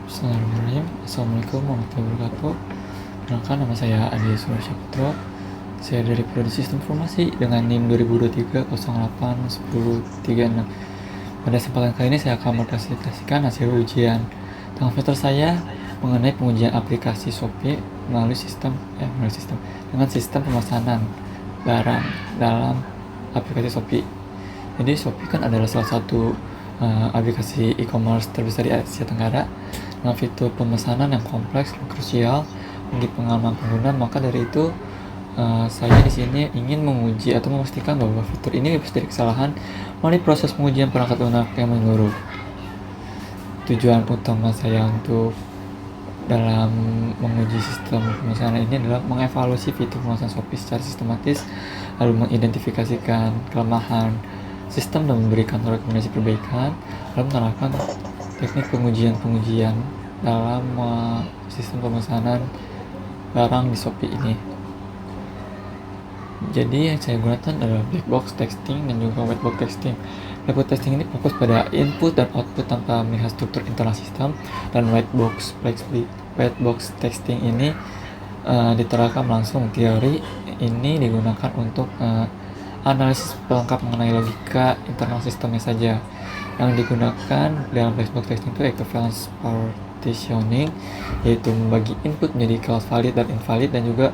Bismillahirrahmanirrahim. Assalamualaikum warahmatullahi wabarakatuh. Perkenalkan, nama saya Adi Suryasya Putro. Saya dari Prodi Sistem Informasi dengan NIM 2023-08-1036. Pada kesempatan kali ini saya akan mempresentasikan hasil ujian tanggal semester saya mengenai pengujian aplikasi Shopee melalui sistem dengan sistem pemesanan barang dalam aplikasi Shopee. Jadi Shopee kan adalah salah satu aplikasi e-commerce terbesar di Asia Tenggara dengan fitur pemesanan yang kompleks dan krusial bagi pengalaman pengguna. Maka dari itu saya di sini ingin menguji atau memastikan bahwa fitur ini bebas dari kesalahan melalui proses pengujian perangkat lunak yang menyeluruh. Tujuan utama saya untuk dalam menguji sistem pemesanan ini adalah mengevaluasi fitur pemesanan Shopee secara sistematis, lalu mengidentifikasikan kelemahan sistem dan memberikan rekomendasi perbaikan, lalu menerapkan teknik pengujian dalam sistem pemesanan barang di Shopee ini. Jadi yang saya gunakan adalah black box testing dan juga white box testing. Black box testing ini fokus pada input dan output tanpa melihat struktur internal sistem, dan white box testing ini diterapkan langsung. Teori ini digunakan untuk analisis pelengkap mengenai logika internal sistemnya saja. Yang digunakan dalam black box testing itu equivalence partitioning, yaitu membagi input menjadi class valid dan invalid, dan juga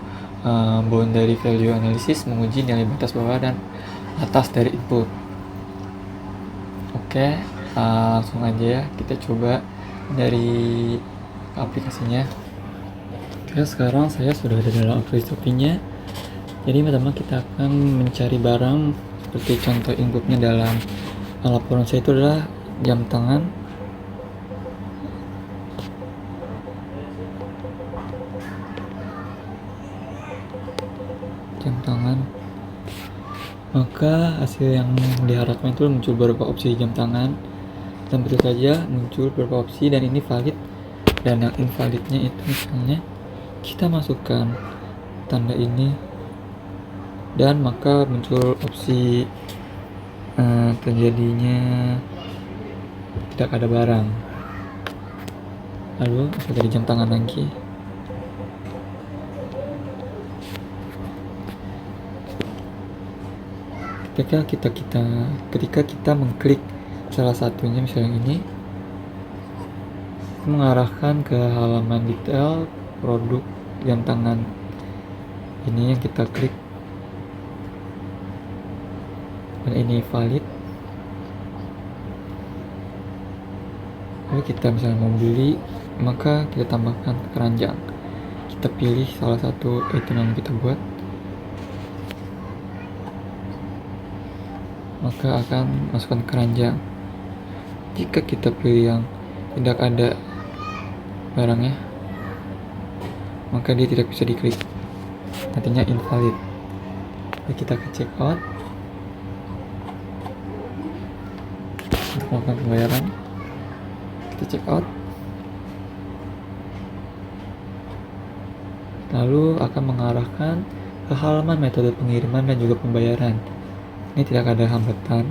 boundary value analysis, menguji nilai batas bawah dan atas dari input. Oke, langsung aja ya kita coba dari aplikasinya. Oke, sekarang saya sudah ada dalam aplikasi Shopee-nya. Jadi pertama kita akan mencari barang, seperti contoh inputnya dalam laporan saya itu adalah jam tangan. Maka hasil yang diharapkan itu muncul beberapa opsi jam tangan, dan tentu saja muncul beberapa opsi, dan ini valid. Dan yang invalidnya itu misalnya kita masukkan tanda ini, dan maka muncul opsi terjadinya tidak ada barang. Lalu bisa dari jam tangan lagi. Ketika kita mengklik salah satunya, misalnya ini, mengarahkan ke halaman detail produk jam tangan ini yang kita klik, dan ini valid. Lalu kita misalnya mau beli, maka kita tambahkan keranjang. Kita pilih salah satu item yang kita buat, maka akan masukkan keranjang. Jika kita pilih yang tidak ada barangnya, maka dia tidak bisa diklik, nantinya invalid. Lalu kita ke check out untuk melakukan pembayaran. Kita check out, lalu akan mengarahkan ke halaman metode pengiriman dan juga pembayaran. Ini tidak ada hambatan.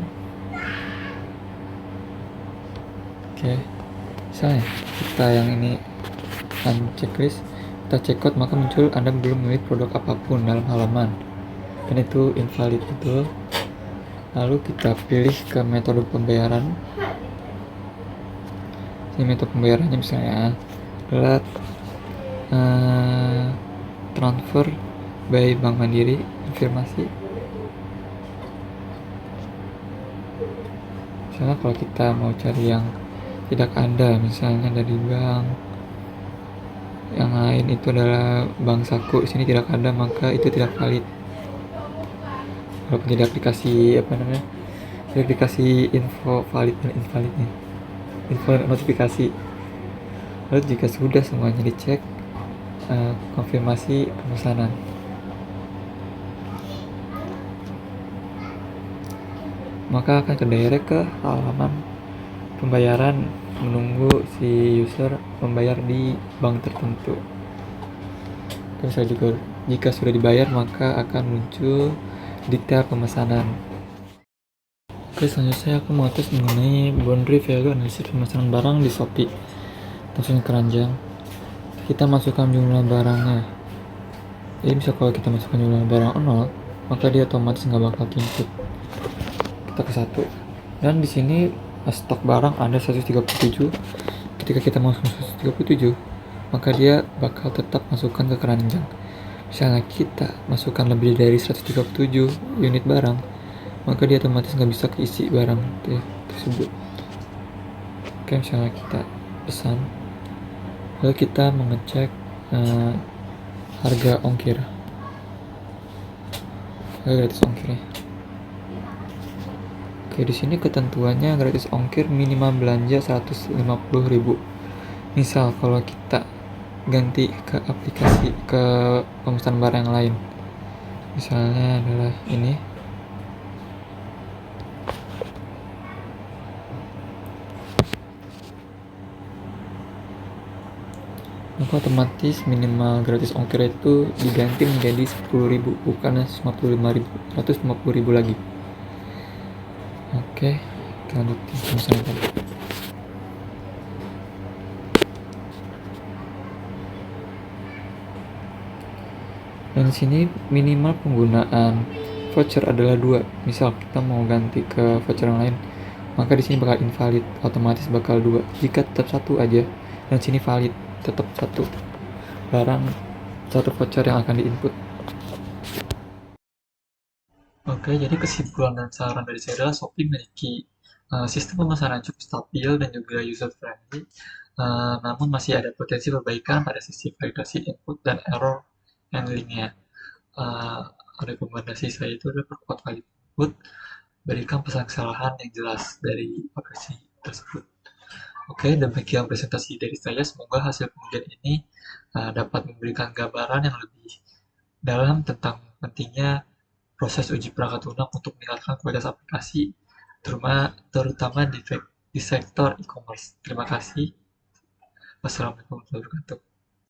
Oke, misalnya kita yang ini checklist, kita check out, maka muncul Anda belum memilih produk apapun dalam halaman, dan itu invalid betul. Lalu kita pilih ke metode pembayaran. Ini metode pembayarannya misalnya adalah transfer by Bank Mandiri, konfirmasi. Misalnya kalau kita mau cari yang tidak ada, misalnya dari bank yang lain, itu adalah bank Saku, sini tidak ada, maka itu tidak valid. Walaupun tidak aplikasi verifikasi info valid dan invalidnya, info notifikasi. Lalu jika sudah semuanya dicek, konfirmasi pemesanan. Maka akan kedirect ke halaman pembayaran, menunggu si user membayar di bank tertentu. Terus juga jika sudah dibayar, maka akan muncul detail pemesanan. Oke, selanjutnya saya akan mengatur mengenai boundary value analysis pemesanan barang di Shopee. masukin keranjang, kita masukkan jumlah barangnya. Jadi bisa kalau kita masukkan jumlah barang 0, maka dia otomatis nggak bakal input. Kita ke 1. Dan di sini stok barang ada 137. Ketika kita masuk 137, maka dia bakal tetap masukkan ke keranjang. Misalnya kita masukkan lebih dari 137 unit barang, maka dia otomatis nggak bisa keisi barang tersebut. Oke, misalnya kita pesan, lalu kita mengecek harga ongkir, harga gratis ongkirnya. Oke, di sini ketentuannya gratis ongkir minimal belanja 150.000. Misal kalau kita ganti ke aplikasi ke pemesan barang yang lain, misalnya adalah ini, maka otomatis minimal gratis ongkir itu diganti menjadi 10.000, bukan 150.000 lagi. Oke, kita lanjutin pemesanan tadi. Dan di sini minimal penggunaan voucher adalah 2. Misal kita mau ganti ke voucher yang lain, maka di sini bakal invalid, otomatis bakal 2. Jika tetap 1 aja, dan sini valid, tetap 1 barang, 1 voucher yang akan diinput. Oke, jadi kesimpulan dan saran dari saya adalah Shopee memiliki sistem pemesanan cukup stabil dan juga user friendly, namun masih ada potensi perbaikan pada sisi validasi input dan error handlingnya. Uh, Rekomendasi saya itu adalah perkuat valid input, berikan pesan kesalahan yang jelas dari aplikasi tersebut. Oke, demikian presentasi dari saya. Semoga hasil pengujian ini dapat memberikan gambaran yang lebih dalam tentang pentingnya proses uji perangkat lunak untuk meningkatkan kualitas aplikasi, terutama di sektor e-commerce. Terima kasih. Wassalamualaikum warahmatullahi wabarakatuh.